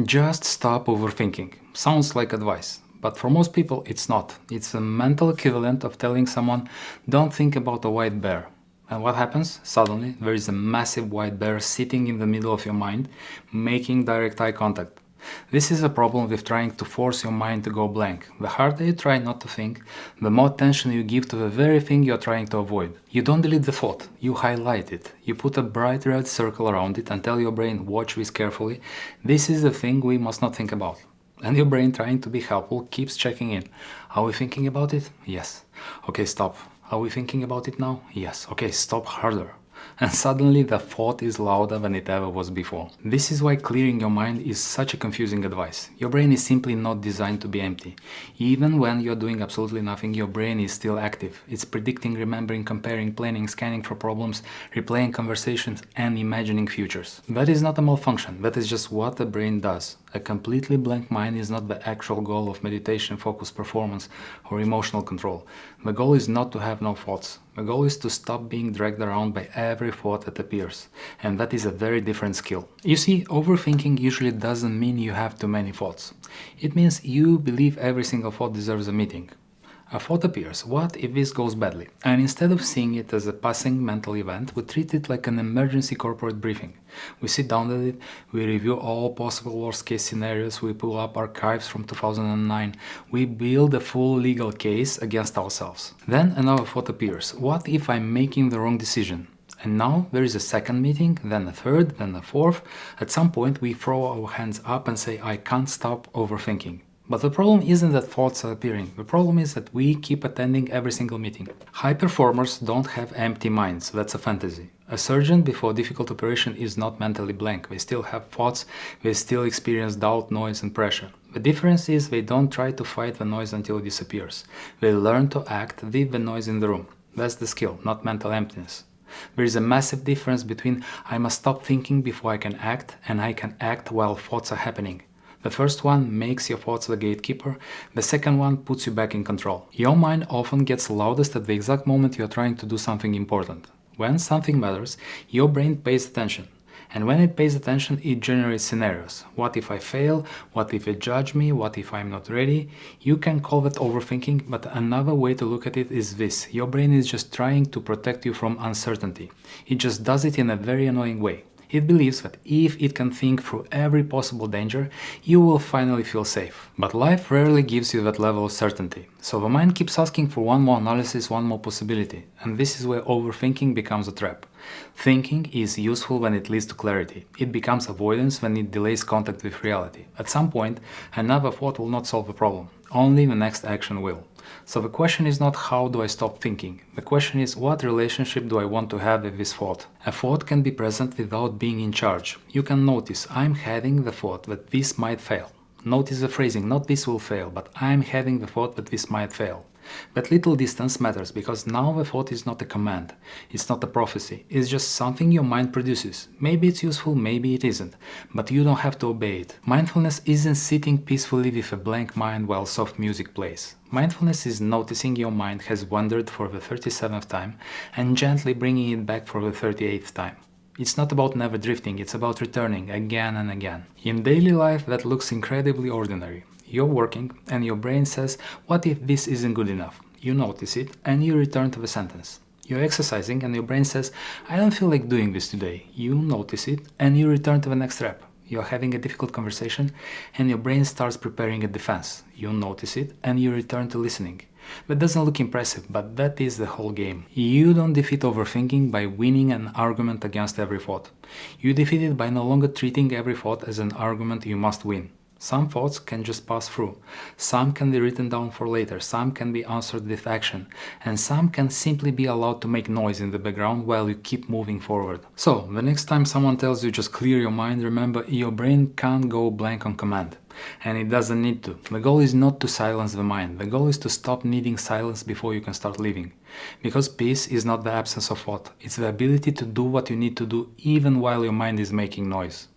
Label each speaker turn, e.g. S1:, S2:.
S1: Just stop overthinking. Sounds like advice, but for most people it's not. It's a mental equivalent of telling someone, don't think about a white bear. And what happens? Suddenly there is a massive white bear sitting in the middle of your mind, making direct eye contact. This is a problem with trying to force your mind to go blank. The harder you try not to think, the more attention you give to the very thing you're trying to avoid. You don't delete the thought, you highlight it. You put a bright red circle around it and tell your brain, watch this carefully. This is the thing we must not think about. And your brain, trying to be helpful, keeps checking in. Are we thinking about it? Yes. Okay, stop. Are we thinking about it now? Yes. Okay, stop harder. And suddenly the thought is louder than it ever was before. This is why clearing your mind is such a confusing advice. Your brain is simply not designed to be empty. Even when you're doing absolutely nothing, your brain is still active. It's predicting, remembering, comparing, planning, scanning for problems, replaying conversations, and imagining futures. That is not a malfunction, that is just what the brain does. A completely blank mind is not the actual goal of meditation, focus, performance, or emotional control. The goal is not to have no thoughts. The goal is to stop being dragged around by every thought that appears. And that is a very different skill. You see, overthinking usually doesn't mean you have too many thoughts. It means you believe every single thought deserves a meeting. A thought appears, what if this goes badly? And instead of seeing it as a passing mental event, we treat it like an emergency corporate briefing. We sit down at it, we review all possible worst-case scenarios, we pull up archives from 2009, we build a full legal case against ourselves. Then another thought appears, what if I'm making the wrong decision? And now there is a second meeting, then a third, then a fourth. At some point we throw our hands up and say, I can't stop overthinking. But the problem isn't that thoughts are appearing, the problem is that we keep attending every single meeting. High performers don't have empty minds, that's a fantasy. A surgeon before a difficult operation is not mentally blank, they still have thoughts, they still experience doubt, noise and pressure. The difference is they don't try to fight the noise until it disappears. They learn to act with the noise in the room. That's the skill, not mental emptiness. There is a massive difference between I must stop thinking before I can act and I can act while thoughts are happening. The first one makes your thoughts the gatekeeper, the second one puts you back in control. Your mind often gets loudest at the exact moment you are trying to do something important. When something matters, your brain pays attention. And when it pays attention, it generates scenarios. What if I fail? What if they judge me? What if I'm not ready? You can call that overthinking, but another way to look at it is this. Your brain is just trying to protect you from uncertainty. It just does it in a very annoying way. It believes that if it can think through every possible danger, you will finally feel safe. But life rarely gives you that level of certainty. So the mind keeps asking for one more analysis, one more possibility. And this is where overthinking becomes a trap. Thinking is useful when it leads to clarity. It becomes avoidance when it delays contact with reality. At some point, another thought will not solve the problem. Only the next action will. So the question is not how do I stop thinking. The question is what relationship do I want to have with this thought. A thought can be present without being in charge. You can notice I'm having the thought that this might fail. Notice the phrasing, not this will fail, but I'm having the thought that this might fail. That little distance matters because now the thought is not a command, it's not a prophecy, it's just something your mind produces. Maybe it's useful, maybe it isn't, but you don't have to obey it. Mindfulness isn't sitting peacefully with a blank mind while soft music plays. Mindfulness is noticing your mind has wandered for the 37th time and gently bringing it back for the 38th time. It's not about never drifting, it's about returning again and again. In daily life that looks incredibly ordinary. You're working and your brain says, what if this isn't good enough? You notice it and you return to the sentence. You're exercising and your brain says, I don't feel like doing this today. You notice it and you return to the next rep. You're having a difficult conversation and your brain starts preparing a defense. You notice it and you return to listening. That doesn't look impressive, but that is the whole game. You don't defeat overthinking by winning an argument against every thought. You defeat it by no longer treating every thought as an argument you must win. Some thoughts can just pass through, some can be written down for later, some can be answered with action, and some can simply be allowed to make noise in the background while you keep moving forward. So, the next time someone tells you just clear your mind, remember your brain can't go blank on command. And it doesn't need to. The goal is not to silence the mind, the goal is to stop needing silence before you can start living. Because peace is not the absence of thought, it's the ability to do what you need to do even while your mind is making noise.